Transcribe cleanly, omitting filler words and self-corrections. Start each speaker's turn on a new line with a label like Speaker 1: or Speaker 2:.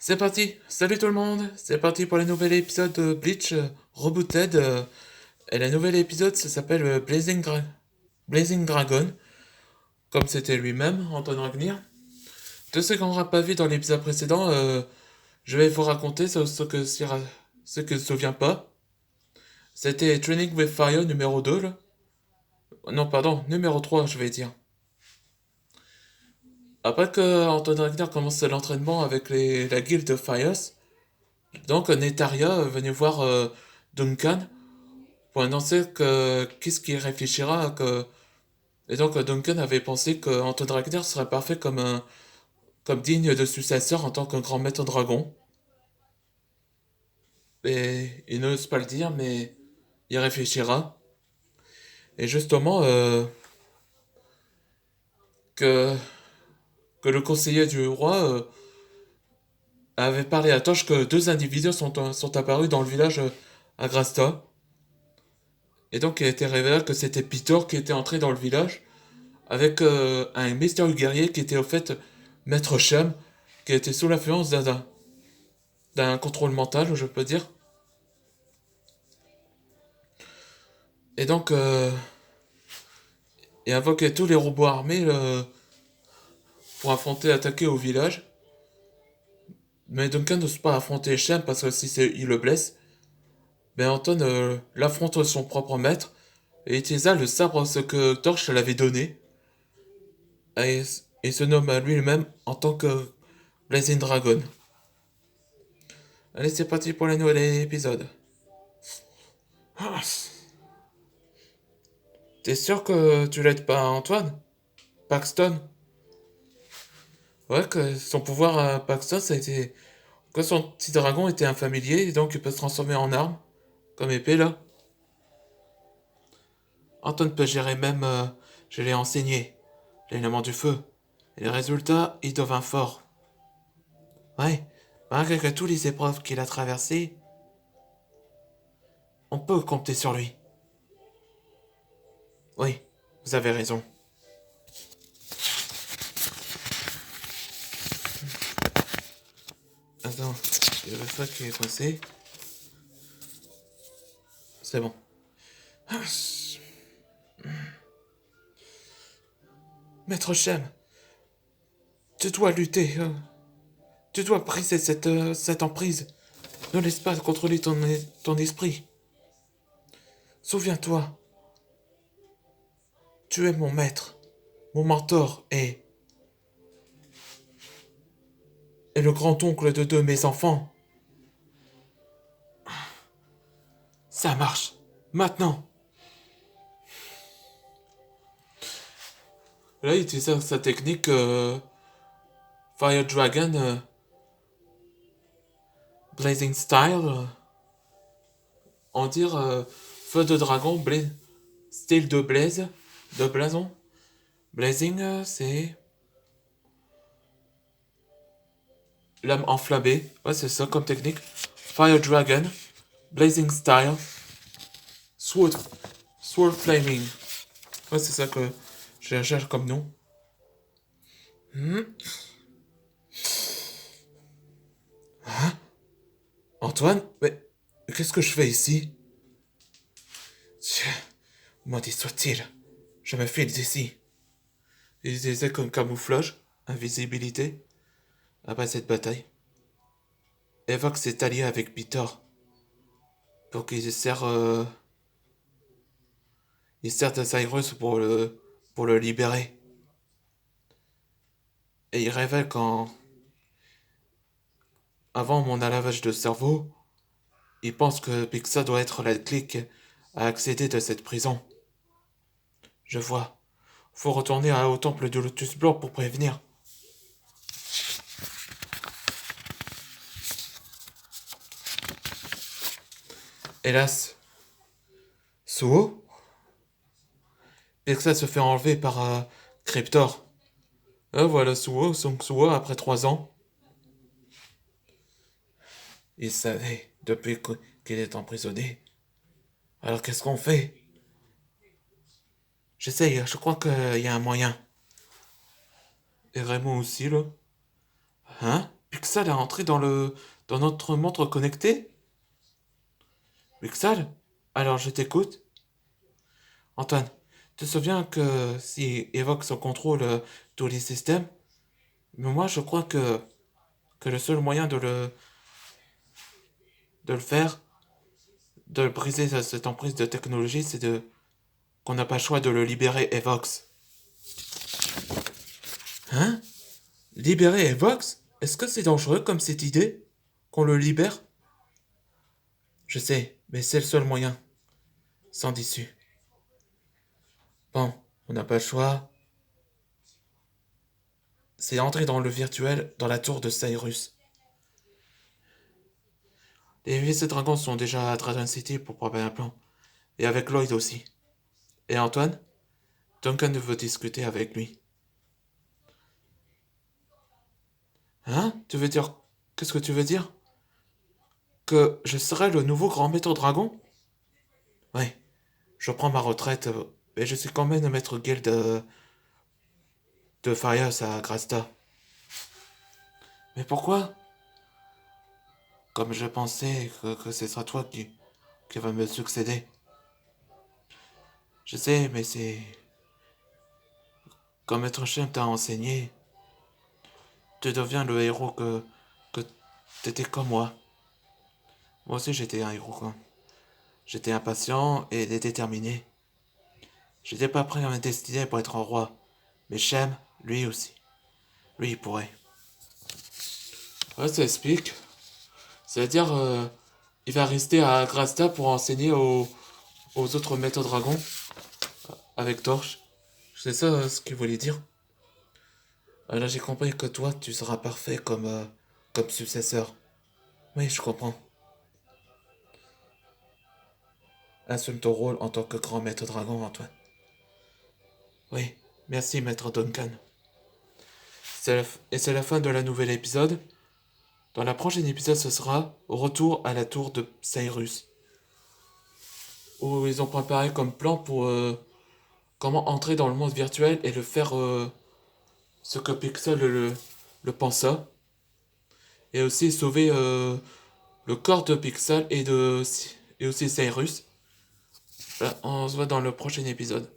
Speaker 1: C'est parti, salut tout le monde, c'est parti pour le nouvel épisode de Bleach Rebooted. Et le nouvel épisode, ça s'appelle Blazing Dragon, comme c'était lui-même, Anton Ragnir. De ce qu'on n'aura pas vu dans l'épisode précédent, je vais vous raconter ce que je ne me souviens pas. C'était Training with Fire numéro 2, là. Non, pardon, numéro 3, je vais dire. Après que Anton Ragnir commence l'entraînement avec la guilde de Fires, donc Netaria est venu voir Duncan pour annoncer que qu'est-ce qu'il réfléchira que et donc Duncan avait pensé que Anton Ragnar serait parfait comme digne de successeur en tant que grand maître dragon. Et il n'ose pas le dire, mais il réfléchira. Et justement que que le conseiller du roi avait parlé à Tosh que deux individus sont apparus dans le village à Grasta. Et donc il a été révélé que c'était Peter qui était entré dans le village avec un mystérieux guerrier qui était au fait Maître Shem, qui était sous l'influence d'un contrôle mental, je peux dire. Et donc, il invoquait tous les robots armés pour attaquer au village. Mais Duncan n'ose pas affronter Shem parce que il le blesse, ben Anton l'affronte son propre maître et utilisa le sabre ce que Torch l'avait donné et, et se nomme à lui-même en tant que Blazing Dragon. Allez, c'est parti pour le nouvel épisode. Ah, t'es sûr que tu l'aides pas Antoine? Paxton? Ouais, que son pouvoir à Paxton, ça a été. Que son petit dragon était un familier, et donc il peut se transformer en arme, comme épée là. Anton peut gérer même. Je l'ai enseigné, l'élément du feu. Et les résultats, il devint fort. Ouais, malgré que toutes les épreuves qu'il a traversées, on peut compter sur lui. Oui, vous avez raison. Attends, il y a le feu qui est coincé. C'est bon. Maître Shem, tu dois lutter. Tu dois briser cette emprise. Ne laisse pas contrôler ton esprit. Souviens-toi, tu es mon maître, mon mentor et le grand-oncle de deux mes enfants. Ça marche. Maintenant. Là, il utilise sa technique Fire Dragon Blazing Style. En dire feu de dragon, style de blaze, de blason. Blazing, c'est lame enflammée. Ouais, c'est ça comme technique. Fire Dragon, Blazing Style, Sword, Sword Flaming. Ouais, c'est ça que je cherche comme nom. Hmm. Hein? Antoine? Mais qu'est-ce que je fais ici? Tiens, maudit soit-il. Je me file d'ici. Ils utilisaient comme camouflage, invisibilité, après cette bataille. Evox s'est allié avec Peter pour il sert de Cyrus pour le libérer. Et il révèle avant mon lavage de cerveau, il pense que Pixa doit être la clique à accéder de cette prison. Je vois. Faut retourner au temple du Lotus Blanc pour prévenir. Hélas, Suo, Pixa se fait enlever par Cryptor. Voilà Suo après 3 ans. Il savait depuis qu'il est emprisonné. Alors qu'est-ce qu'on fait? J'essaye, je crois qu'il y a un moyen. Et Raymond aussi, là. Hein? Pixel à entrer dans notre montre connectée? Pixel? Alors je t'écoute. Antoine, tu te souviens que si Evox contrôle tous les systèmes, mais moi je crois que le seul moyen de le faire, de briser cette emprise de technologie, c'est qu'on n'a pas le choix de le libérer, Evox. Hein? Libérer Evox? Est-ce que c'est dangereux comme cette idée? Qu'on le libère? Je sais, mais c'est le seul moyen, sans issue. Bon, on n'a pas le choix. C'est entrer dans le virtuel, dans la tour de Cyrus. Les vices dragons sont déjà à Dragon City pour préparer un plan. Et avec Lloyd aussi. Et Antoine? Duncan veut discuter avec lui. Hein? Tu veux dire... Qu'est-ce que tu veux dire? Que je serai le nouveau grand maître dragon? Oui, je prends ma retraite, mais je suis quand même le maître guild de Farias à Grasta. Mais pourquoi? Comme je pensais que ce sera toi qui va me succéder. Je sais, mais c'est... Comme Maître Chien t'a enseigné, tu deviens le héros que t'étais comme moi. Moi aussi j'étais un héros, quoi. J'étais impatient et déterminé. J'étais pas prêt à me destiner pour être un roi. Mais Shem, lui aussi. Lui, il pourrait. Ouais, ça explique. C'est-à-dire, il va rester à Grasta pour enseigner aux autres maîtres dragons avec Torche. C'est ça ce qu'il voulait dire. Là, j'ai compris que toi, tu seras parfait comme successeur. Oui, je comprends. Assume ton rôle en tant que grand maître dragon, Antoine. Oui, merci, maître Duncan. Et c'est la fin de la nouvelle épisode. Dans la prochaine épisode, ce sera Retour à la tour de Cyrus. Où ils ont préparé comme plan pour comment entrer dans le monde virtuel et le faire ce que Pixel le pensa. Et aussi sauver le corps de Pixel et aussi Cyrus. On se voit dans le prochain épisode.